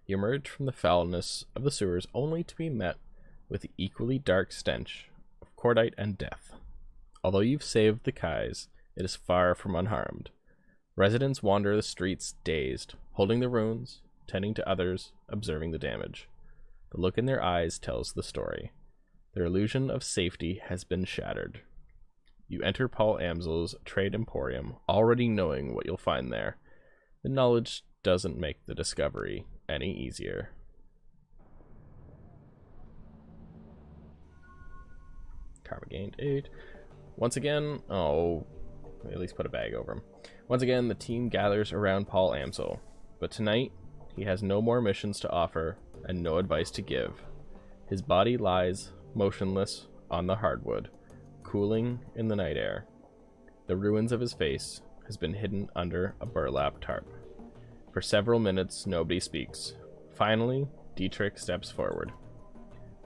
You emerge from the foulness of the sewers only to be met with the equally dark stench of cordite and death. Although you've saved the Kais, it is far from unharmed. Residents wander the streets dazed, holding the ruins, tending to others, observing the damage. The look in their eyes tells the story. Their illusion of safety has been shattered. You enter Paul Amsel's trade emporium, already knowing what you'll find there. The knowledge doesn't make the discovery any easier. Karma gained 8. Once again, at least put a bag over him. Once again, the team gathers around Paul Amsel, but tonight he has no more missions to offer and no advice to give. His body lies motionless on the hardwood, cooling in the night air. The ruins of his face has been hidden under a burlap tarp. For several minutes, nobody speaks. Finally, Dietrich steps forward.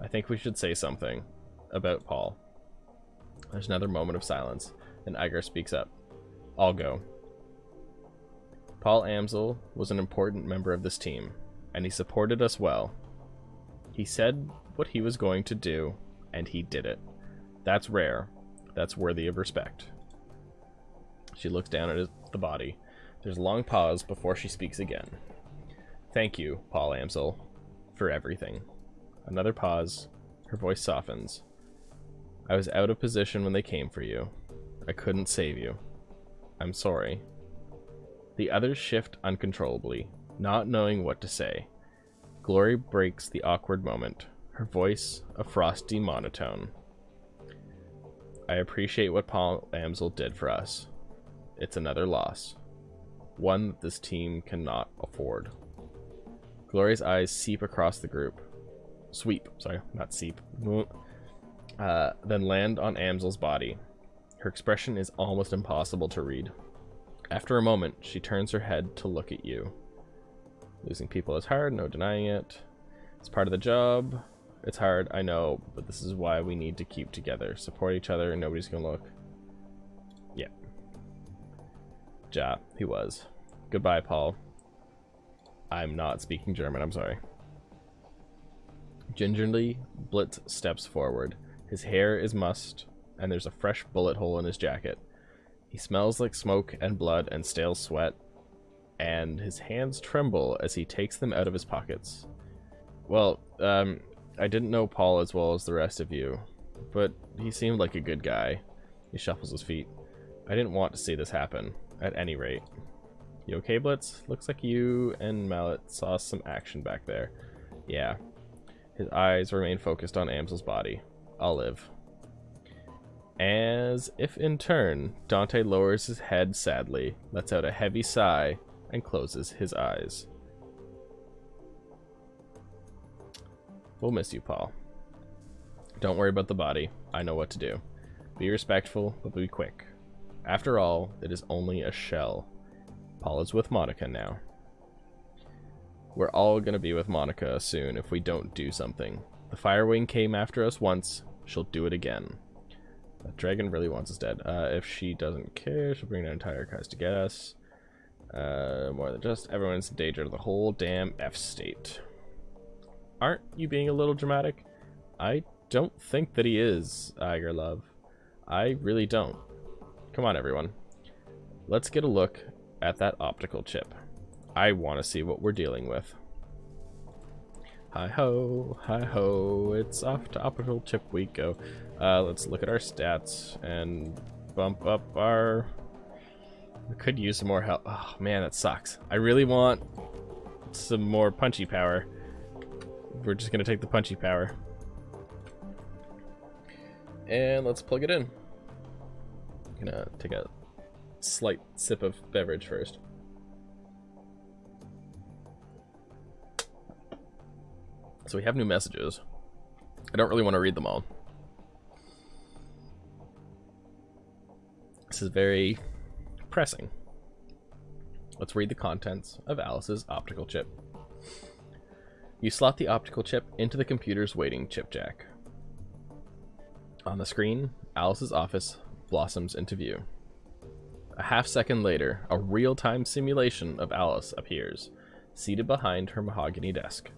I think we should say something about Paul. There's another moment of silence, and Iger speaks up. I'll go. Paul Amsel was an important member of this team, and he supported us well. He said what he was going to do, and he did it. That's rare. That's worthy of respect. She looks down at the body. There's a long pause before she speaks again. Thank you, Paul Amsel, for everything. Another pause. Her voice softens. I was out of position when they came for you. I couldn't save you. I'm sorry. The others shift uncontrollably, not knowing what to say. Glory breaks the awkward moment, her voice a frosty monotone. I appreciate what Paul Amsel did for us. It's another loss. One that this team cannot afford. Glory's eyes seep across the group. Then land on Amsel's body. Her expression is almost impossible to read. After a moment, she turns her head to look at you. Losing people is hard, no denying it. It's part of the job. It's hard, I know, but this is why we need to keep together. Support each other, and nobody's gonna look. Yeah. Ja, he was. Goodbye, Paul. I'm not speaking German, I'm sorry. Gingerly, Blitz steps forward. His hair is mussed, and there's a fresh bullet hole in his jacket. He smells like smoke and blood and stale sweat, and his hands tremble as he takes them out of his pockets. Well, I didn't know Paul as well as the rest of you, but he seemed like a good guy. He shuffles his feet. I didn't want to see this happen, at any rate. You okay, Blitz? Looks like you and Mallet saw some action back there. Yeah. His eyes remain focused on Amsel's body. I'll live. As if in turn, Dante lowers his head sadly, lets out a heavy sigh, and closes his eyes. We'll miss you, Paul. Don't worry about the body. I know what to do. Be respectful, but be quick. After all, it is only a shell. Paul is with Monica now. We're all gonna be with Monica soon if we don't do something. The Firewing came after us once, she'll do it again. That dragon really wants us dead. If she doesn't care, she'll bring an entire cast to get us. More than just everyone's in danger of the whole damn F state. Aren't you being a little dramatic? I don't think that he is, Iger love. I really don't. Come on, everyone. Let's get a look at that optical chip. I want to see what we're dealing with. Hi ho, it's off to optical chip we go. Let's look at our stats and bump up our... We could use some more help. Oh man, that sucks. I really want some more punchy power. We're just gonna take the punchy power. And let's plug it in. I'm gonna take a slight sip of beverage first. So we have new messages. I don't really want to read them all. This is very pressing. Let's read the contents of Alice's optical chip. You slot the optical chip into the computer's waiting chip jack. On the screen, Alice's office blossoms into view. A half second later, a real-time simulation of Alice appears. seated behind her mahogany desk.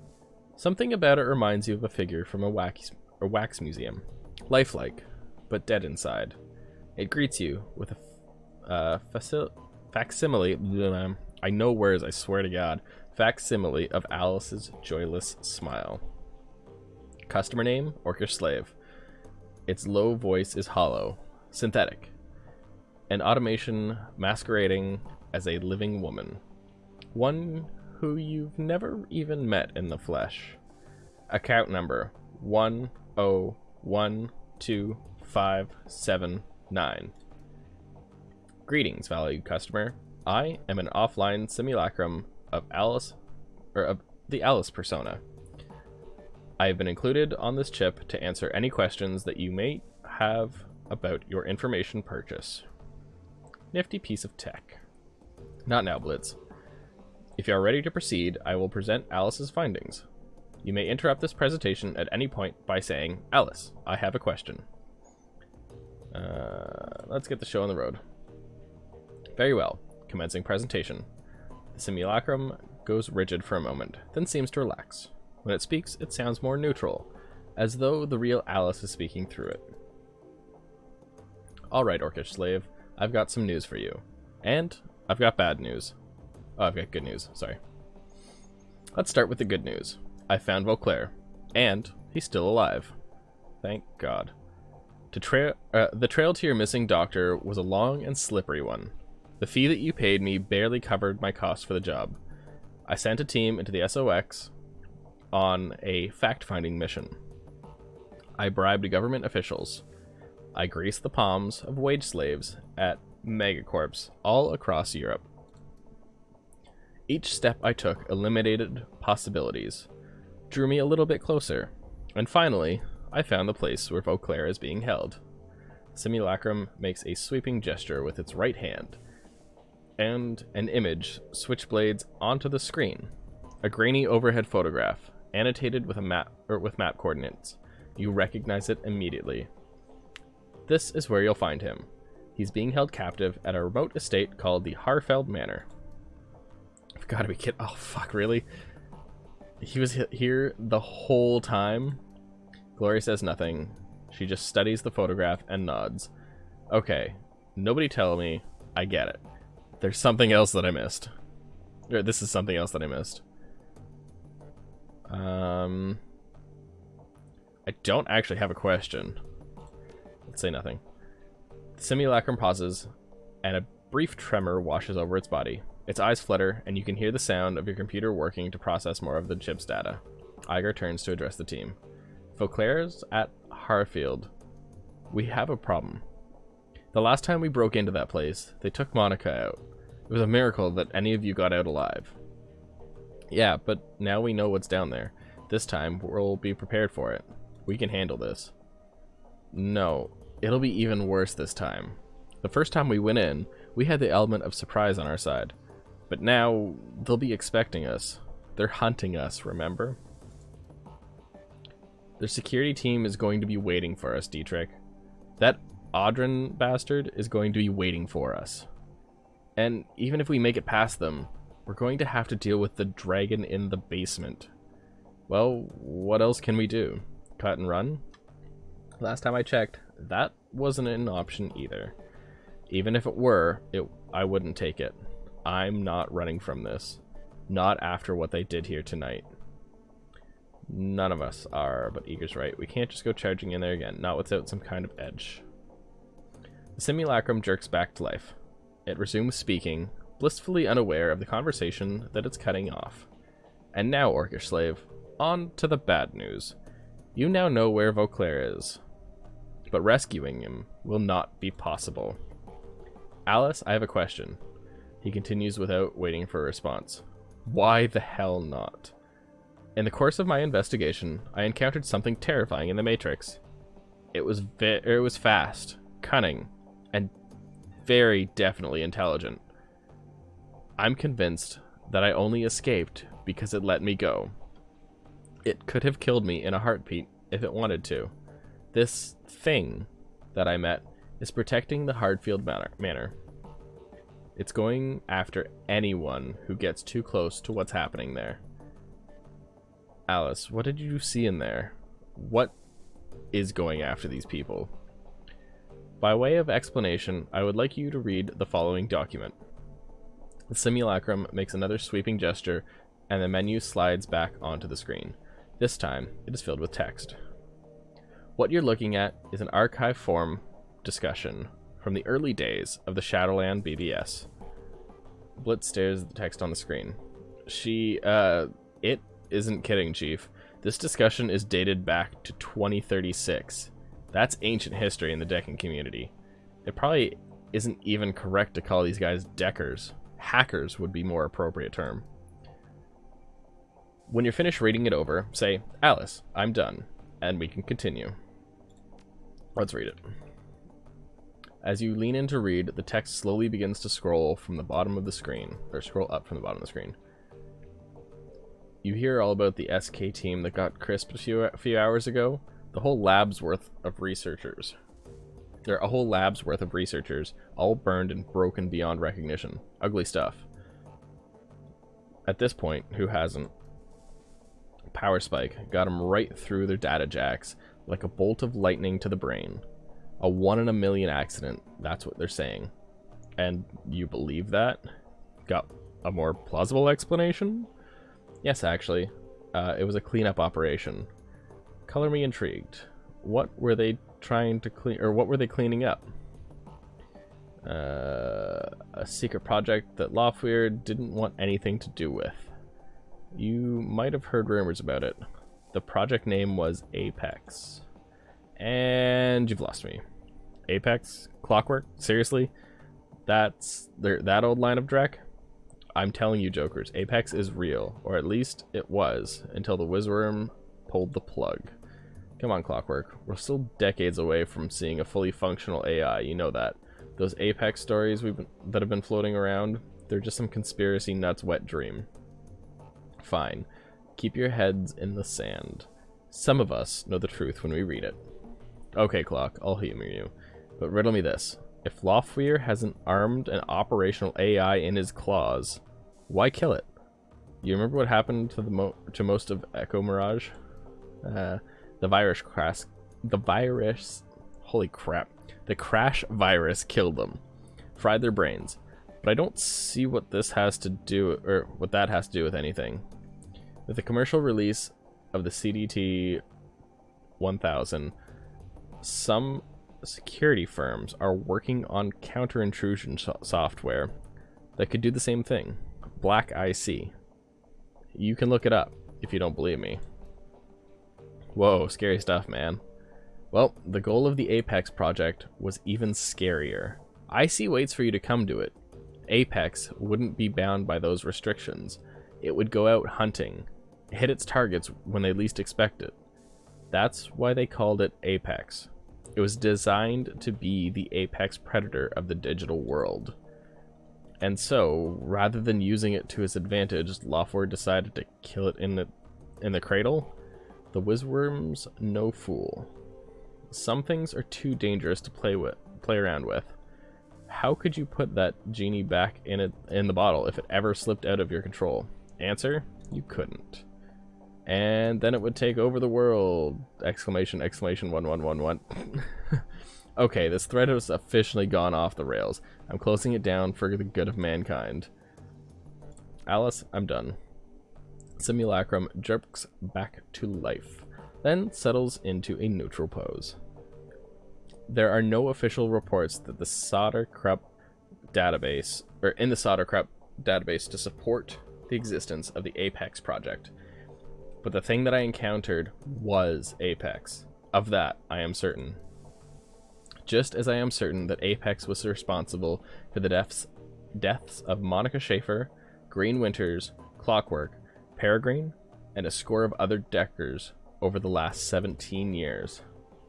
Something about it reminds you of a figure from a wax museum. Lifelike, but dead inside. It greets you with a facsimile, I know words, I swear to God, facsimile of Alice's joyless smile. Customer name, Orcish Slave. Its low voice is hollow, synthetic. An automation masquerading as a living woman. One who you've never even met in the flesh. Account number 1012579. Greetings, valued customer. I am an offline simulacrum of the Alice persona. I have been included on this chip to answer any questions that you may have about your information purchase. Nifty piece of tech. Not now, Blitz. If you are ready to proceed, I will present Alice's findings. You may interrupt this presentation at any point by saying, Alice, I have a question. Let's get the show on the road. Very well. Commencing presentation. The simulacrum goes rigid for a moment, then seems to relax. When it speaks, it sounds more neutral, as though the real Alice is speaking through it. Alright, Orcish Slave, I've got some news for you. And I've got bad news. Oh, I've got good news, sorry. Let's start with the good news. I found Vauclair, and he's still alive. Thank God. The trail to your missing doctor was a long and slippery one. The fee that you paid me barely covered my cost for the job. I sent a team into the SOX on a fact-finding mission. I bribed government officials. I greased the palms of wage slaves at megacorps all across Europe. Each step I took eliminated possibilities, drew me a little bit closer, and finally, I found the place where Vauclair is being held. Simulacrum makes a sweeping gesture with its right hand, and an image switchblades onto the screen. A grainy overhead photograph, annotated with map coordinates. You recognize it immediately. This is where you'll find him. He's being held captive at a remote estate called the Harfeld Manor. I've got to be kidding. Oh, fuck, really? He was here the whole time? Glory says nothing. She just studies the photograph and nods. Okay, nobody tell me. I get it. There's something else that I missed. Or this is something else that I missed. I don't actually have a question. Let's say nothing. The simulacrum pauses, and a brief tremor washes over its body. Its eyes flutter, and you can hear the sound of your computer working to process more of the chip's data. Iger turns to address the team. Vauclair's at Harfield. We have a problem. The last time we broke into that place, they took Monica out. It was a miracle that any of you got out alive. Yeah, but now we know what's down there. This time, we'll be prepared for it. We can handle this. No, it'll be even worse this time. The first time we went in, we had the element of surprise on our side. But now, they'll be expecting us. They're hunting us, remember? Their security team is going to be waiting for us, Dietrich. That Audrin bastard is going to be waiting for us. And even if we make it past them, we're going to have to deal with the dragon in the basement. Well, what else can we do? Cut and run? Last time I checked, that wasn't an option either. Even if it were, I wouldn't take it. I'm not running from this. Not after what they did here tonight. None of us are, but Eager's right. We can't just go charging in there again, not without some kind of edge. The simulacrum jerks back to life. It resumes speaking, blissfully unaware of the conversation that it's cutting off. And now, Orcish Slave, on to the bad news. You now know where Vauclair is, but rescuing him will not be possible. Alice, I have a question. He continues without waiting for a response. Why the hell not? In the course of my investigation, I encountered something terrifying in the Matrix. It was fast, cunning, and very definitely intelligent. I'm convinced that I only escaped because it let me go. It could have killed me in a heartbeat if it wanted to. This thing that I met is protecting the Harfield Manor. It's going after anyone who gets too close to what's happening there. Alice, what did you see in there? What is going after these people? By way of explanation, I would like you to read the following document. The simulacrum makes another sweeping gesture, and the menu slides back onto the screen. This time, it is filled with text. What you're looking at is an archive form discussion from the early days of the Shadowrun BBS. Blitz stares at the text on the screen. It isn't kidding, Chief. This discussion is dated back to 2036. That's ancient history in the decking community. It probably isn't even correct to call these guys deckers. Hackers would be more appropriate term. When you're finished reading it over, say, Alice, I'm done, and we can continue. Let's read it. As you lean in to read, the text slowly begins to scroll from the bottom of the screen, or scroll up from the bottom of the screen. You hear all about the SK team that got crisped a few hours ago. The whole lab's worth of researchers. There are a whole lab's worth of researchers, all burned and broken beyond recognition. Ugly stuff. At this point, who hasn't? Power spike got them right through their data jacks, like a bolt of lightning to the brain. A 1 in a million accident, that's what they're saying. And you believe that? Got a more plausible explanation? Yes, actually. It was a cleanup operation. Color me intrigued. What were they trying to clean, or what were they cleaning up? A secret project that Lofweir didn't want anything to do with. You might have heard rumors about it. The project name was Apex. And you've lost me. Apex? Clockwork? Seriously? That's that old line of Drek? I'm telling you, jokers, Apex is real, or at least it was, until the Wizworm pulled the plug. Come on, Clockwork. We're still decades away from seeing a fully functional AI, you know that. Those Apex stories that have been floating around, they're just some conspiracy nuts wet dream. Fine. Keep your heads in the sand. Some of us know the truth when we read it. Okay, Clock, I'll humor you. But riddle me this. If Lofweir has an armed and operational AI in his claws, why kill it? You remember what happened to most of Echo Mirage? The crash virus killed them, fried their brains. But I don't see what this has to do, or what that has to do with anything. With the commercial release of the CDT 1000, some security firms are working on counter-intrusion software that could do the same thing. Black IC. You can look it up if you don't believe me. Whoa, scary stuff, man. Well, the goal of the Apex project was even scarier. IC waits for you to come to it. Apex wouldn't be bound by those restrictions. It would go out hunting, hit its targets when they least expect it. That's why they called it Apex. It was designed to be the apex predator of the digital world. And so, rather than using it to his advantage, Lofweir decided to kill it in the cradle. The Wizworm's no fool. Some things are too dangerous to play around with. How could you put that genie back in the bottle if it ever slipped out of your control? Answer: you couldn't. And then it would take over the world! Exclamation, exclamation, 1111. Okay, this thread has officially gone off the rails. I'm closing it down for the good of mankind. Alice, I'm done. Simulacrum jerks back to life, then settles into a neutral pose. There are no official reports that the Soderkrupp database, or in the Soderkrupp database, to support the existence of the Apex project. But the thing that I encountered was Apex. Of that, I am certain. Just as I am certain that Apex was responsible for the deaths of Monica Schaefer, Green Winters, Clockwork, Peregrine, and a score of other deckers over the last 17 years.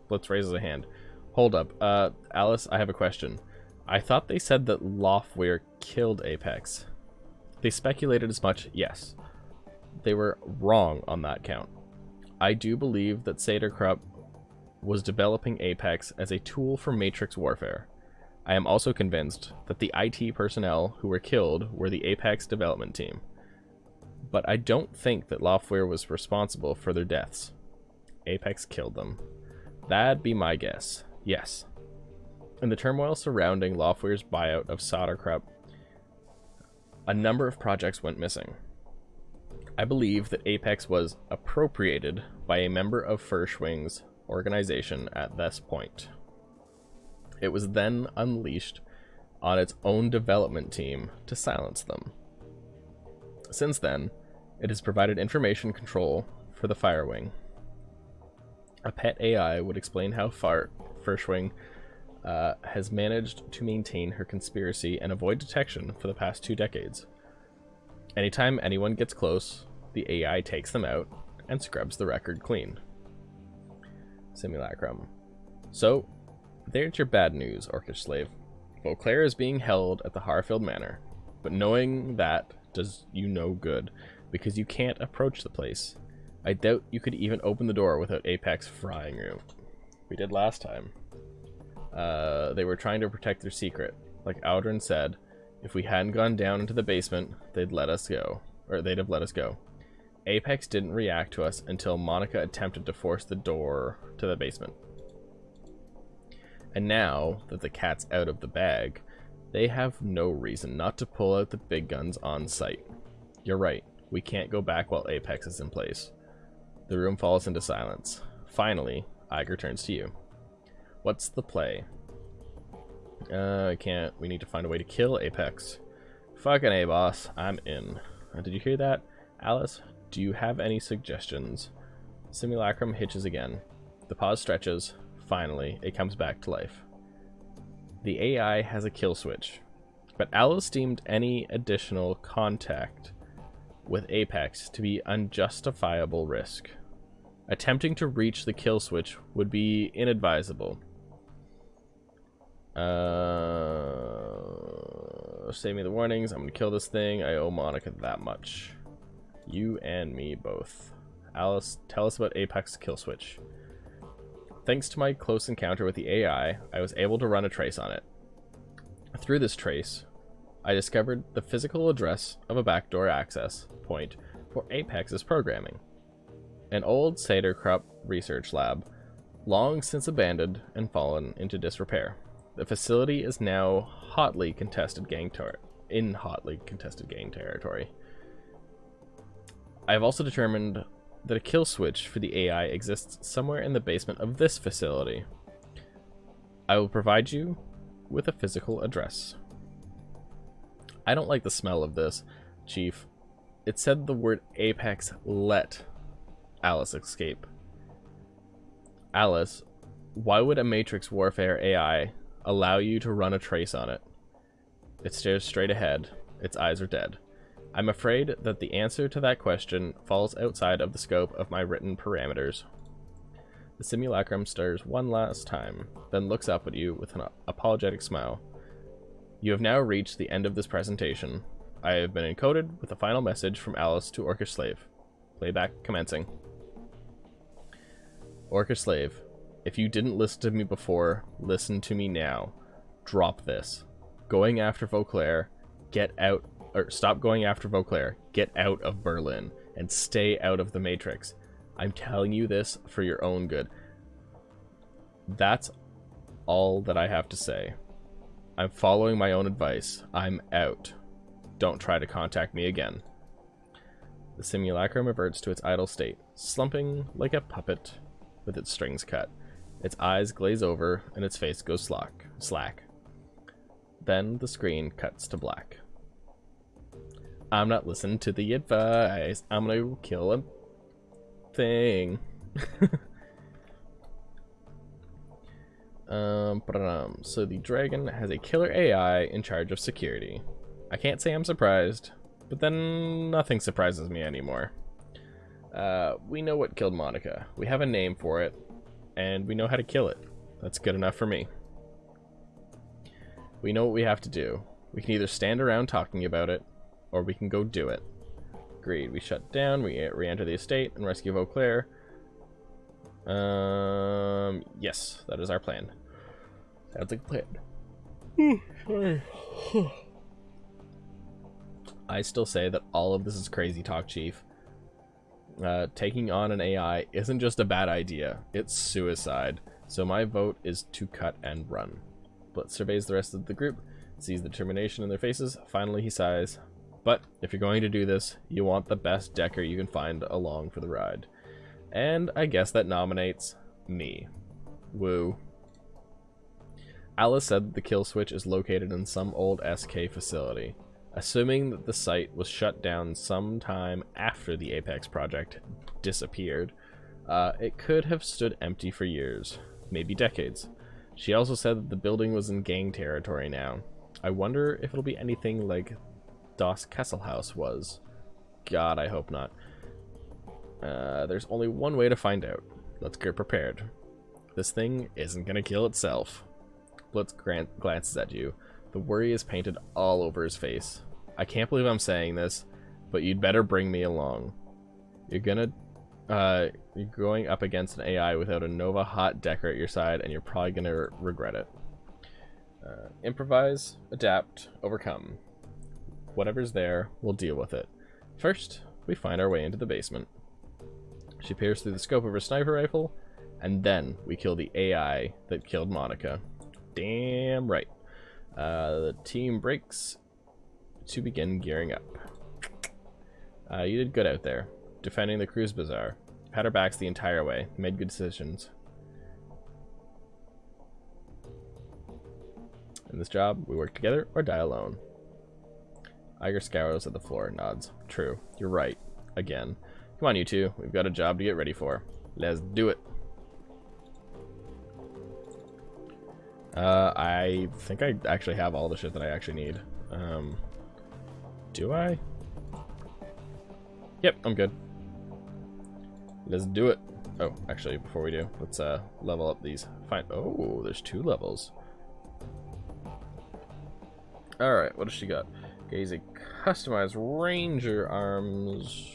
Blitz raises a hand. Hold up, Alice, I have a question. I thought they said that Lofweir killed Apex. They speculated as much, yes. They were wrong on that count. I do believe that Soderkrupp was developing Apex as a tool for Matrix warfare. I am also convinced that the IT personnel who were killed were the Apex development team. But I don't think that Loftweir was responsible for their deaths. Apex killed them. That'd be my guess. Yes. In the turmoil surrounding Loftweir's buyout of Soderkrupp, a number of projects went missing. I believe that Apex was appropriated by a member of Feuerschwinge's organization at this point. It was then unleashed on its own development team to silence them. Since then, it has provided information control for the Firewing. A pet AI would explain how Feuerschwinge has managed to maintain her conspiracy and avoid detection for the past 2 decades. Anytime anyone gets close, the AI takes them out and scrubs the record clean. Simulacrum. So, there's your bad news, Orcish Slave. Vauclair is being held at the Harfield Manor, but knowing that does you no good, because you can't approach the place. I doubt you could even open the door without Apex frying you. We did last time. They were trying to protect their secret. Like Aldrin said, if we hadn't gone down into the basement, they'd let us go. Or they'd have let us go. Apex didn't react to us until Monica attempted to force the door to the basement. And now that the cat's out of the bag, they have no reason not to pull out the big guns on sight. You're right, we can't go back while Apex is in place. The room falls into silence. Finally, Iger turns to you. What's the play? I can't. We need to find a way to kill Apex. Fucking A, boss. I'm in. Did you hear that? Alice, do you have any suggestions? Simulacrum hitches again. The pause stretches. Finally, it comes back to life. The AI has a kill switch, but Alice deemed any additional contact with Apex to be unjustifiable risk. Attempting to reach the kill switch would be inadvisable. Save me the warnings. I'm gonna kill this thing. I owe Monica that much. You and me both. Alice, tell us about Apex kill switch. Thanks to my close encounter with the AI, I was able to run a trace on it. Through this trace, I discovered the physical address of a backdoor access point for Apex's programming. An old Soderkrupp research lab, long since abandoned and fallen into disrepair. The facility is now hotly contested gang territory. I have also determined that a kill switch for the AI exists somewhere in the basement of this facility. I will provide you with a physical address. I don't like the smell of this, Chief. It said the word Apex let Alice escape. Alice, why would a Matrix Warfare AI allow you to run a trace on it? It stares straight ahead. Its eyes are dead. I'm afraid that the answer to that question falls outside of the scope of my written parameters. The simulacrum stirs one last time, then looks up at you with an apologetic smile. You have now reached the end of this presentation. I have been encoded with a final message from Alice to Orcish Slave. Playback commencing. Orcish Slave, if you didn't listen to me before, listen to me now. Drop this. Going after Vauclair, get out. Or stop going after Vauclair, get out of Berlin, and stay out of the Matrix. I'm telling you this for your own good. That's all that I have to say. I'm following my own advice. I'm out. Don't try to contact me again. The simulacrum reverts to its idle state, slumping like a puppet with its strings cut. Its eyes glaze over, and its face goes slack. Then the screen cuts to black. I'm not listening to the advice. I'm gonna kill a thing. So the dragon has a killer AI in charge of security. I can't say I'm surprised, but then nothing surprises me anymore. We know what killed Monica. We have a name for it, and we know how to kill it. That's good enough for me. We know what we have to do. We can either stand around talking about it, or we can go do it. Agreed. We shut down, we re-enter the estate, and rescue Vauclair. Yes, that is our plan. Sounds like a plan. Sorry. I still say that all of this is crazy talk, Chief. Taking on an AI isn't just a bad idea, it's suicide. So my vote is to cut and run. Blitz surveys the rest of the group, sees the determination in their faces. Finally he sighs. But if you're going to do this, you want the best decker you can find along for the ride. And I guess that nominates me. Woo. Alice said the kill switch is located in some old SK facility. Assuming that the site was shut down sometime after the Apex project disappeared, it could have stood empty for years, maybe decades. She also said that the building was in gang territory now. I wonder if it'll be anything like Das Kesselhaus was. God, I hope not. There's only one way to find out. Let's get prepared. This thing isn't gonna kill itself. Blitz glances at you. The worry is painted all over his face. I can't believe I'm saying this, but you'd better bring me along. You're going up against an AI without a Nova hot decker at your side, and you're probably gonna regret it. Improvise, adapt, overcome. Whatever's there, we'll deal with it. First, we find our way into the basement. She peers through the scope of her sniper rifle, and then we kill the AI that killed Monica. Damn right. The team breaks to begin gearing up. You did good out there, defending the cruise bazaar. Had our backs the entire way, made good decisions. In this job, we work together or die alone. Iger scours at the floor, nods. True, you're right. Again. Come on, you two. We've got a job to get ready for. Let's do it. I think I actually have all the shit that I actually need. Do I? Yep, I'm good. Let's do it. Oh, actually, before we do, let's level up these. Fine. Oh, there's 2 levels. Alright, what does she got? Gaze a customized ranger arms.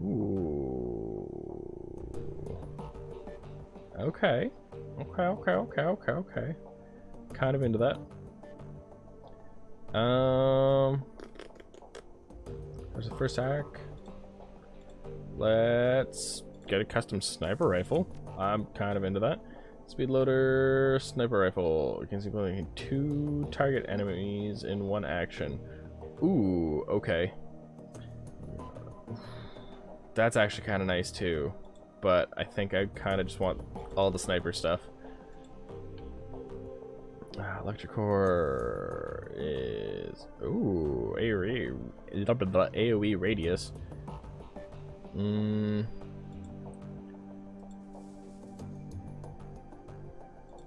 Ooh. Okay. Okay. Kind of into that. There's the first hack. Let's get a custom sniper rifle. I'm kind of into that. Speed loader, sniper rifle. You can see only 2 target enemies in 1 action. Ooh, okay. That's actually kind of nice too. But I think I kind of just want all the sniper stuff. Electric core is... Ooh, AoE radius.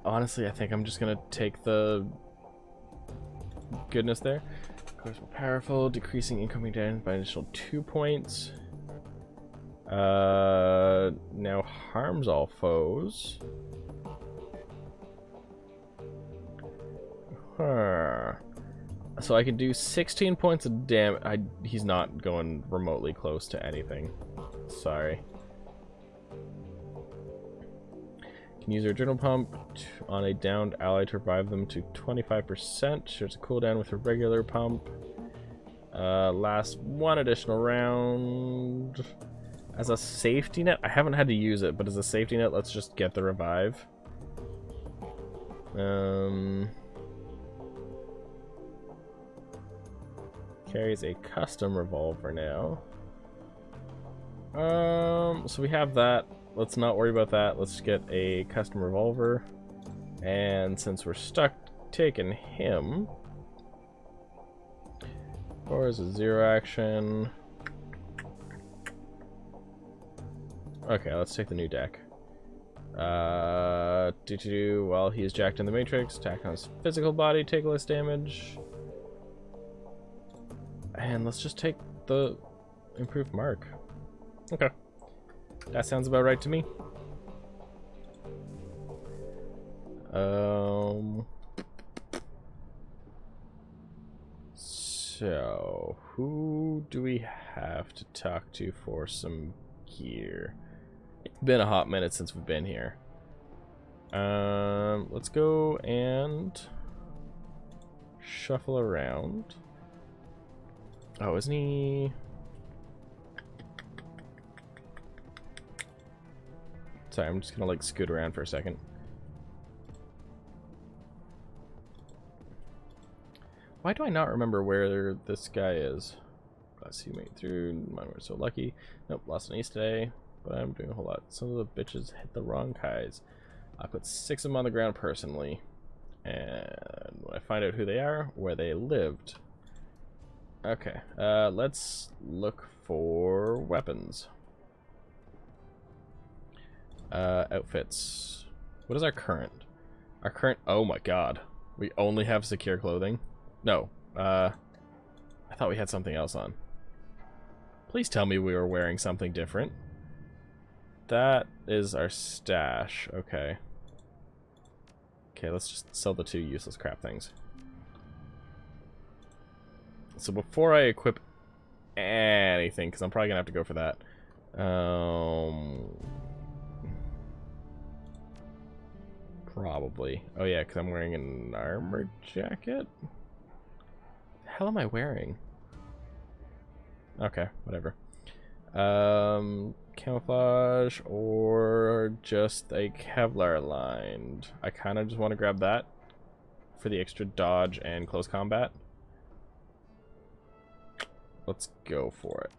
Honestly, I think I'm just gonna take the goodness there. Of course, more powerful, decreasing incoming damage by an additional 2 points. Now harms all foes. So I can do 16 points of damage. He's not going remotely close to anything. Sorry. Can use her adrenal pump on a downed ally to revive them to 25%. Shares a cooldown with her regular pump. Last 1 additional round. As a safety net, I haven't had to use it, but as a safety net, let's just get the revive. Carries a custom revolver now. So we have that. Let's not worry about that. Let's get a custom revolver. And since we're stuck taking him, or is a 0 action? Okay, let's take the new deck. While he is jacked in the matrix, attack on his physical body, take less damage. And let's just take the improved mark. Okay. That sounds about right to me. So, who do we have to talk to for some gear? It's been a hot minute since we've been here. Let's go and shuffle around. Oh, isn't he? Sorry, I'm just gonna like scoot around for a second. Why do I not remember where this guy is? Glad you made it through. Mine were so lucky. Nope, lost an ace today, but I'm doing a whole lot. Some of the bitches hit the wrong guys. I put 6 of them on the ground personally, and when I find out who they are, where they lived. Okay, let's look for weapons. Outfits. What is our current? Our current, oh my god. We only have secure clothing? No, I thought we had something else on. Please tell me we were wearing something different. That is our stash, okay. Okay, let's just sell the 2 useless crap things. So before I equip anything, because I'm probably gonna have to go for that. Probably. Oh yeah, because I'm wearing an armor jacket? The hell am I wearing? Okay, whatever. Camouflage or just a Kevlar lined. I kind of just want to grab that for the extra dodge and close combat. Let's go for it.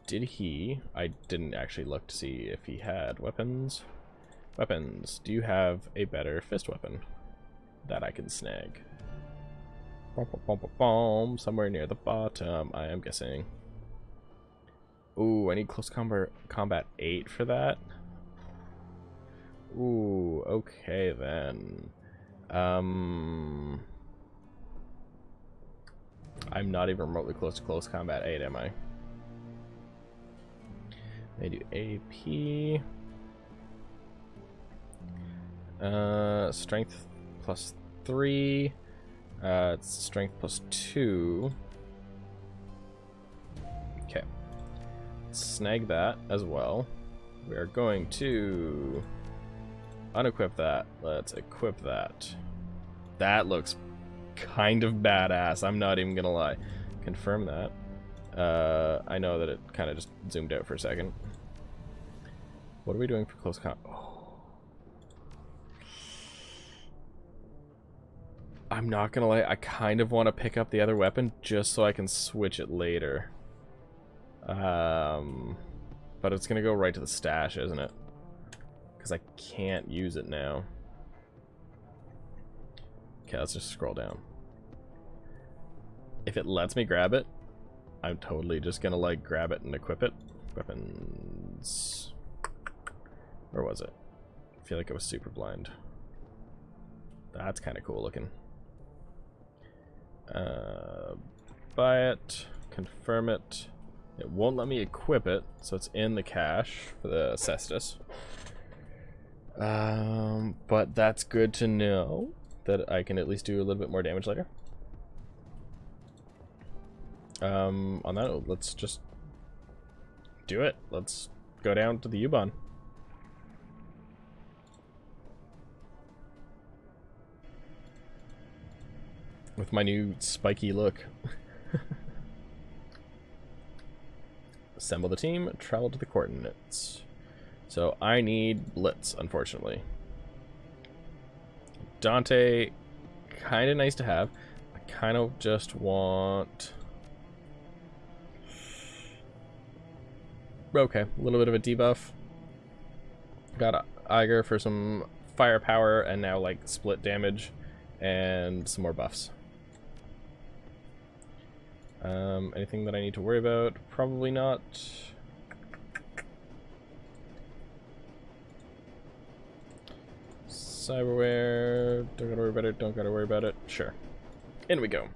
Did he? I didn't actually look to see if he had weapons. Weapons. Do you have a better fist weapon that I can snag? Bom, bom, bom, bom, bom. Somewhere near the bottom, I am guessing. Ooh, I need close combat 8 for that. Ooh, okay then. I'm not even remotely close to close combat 8, am I? They do AP. Strength plus 3. It's strength plus 2. Okay. Snag that as well. We are going to unequip that. Let's equip that. That looks kind of badass. I'm not even gonna lie. Confirm that. I know that it kind of just zoomed out for a second. What are we doing for close combat? Oh. I'm not gonna lie, I kind of want to pick up the other weapon just so I can switch it later. But it's gonna go right to the stash, isn't it? Because I can't use it now. Okay, let's just scroll down. If it lets me grab it, I'm totally just gonna like grab it and equip it. Weapons. Where was it? I feel like it was super blind. That's kind of cool looking. Buy it, confirm it. It won't let me equip it, so it's in the cache for the Cestus. But that's good to know that I can at least do a little bit more damage later. On that note, let's just do it. Let's go down to the U-Bahn. With my new spiky look. Assemble the team, travel to the coordinates. So I need Blitz, unfortunately. Dante, kind of nice to have. I kind of just want... Okay, a little bit of a debuff. Got Iger for some firepower and now like split damage and some more buffs. Anything that I need to worry about? Probably not. Cyberware, don't gotta worry about it, don't gotta worry about it. Sure. In we go.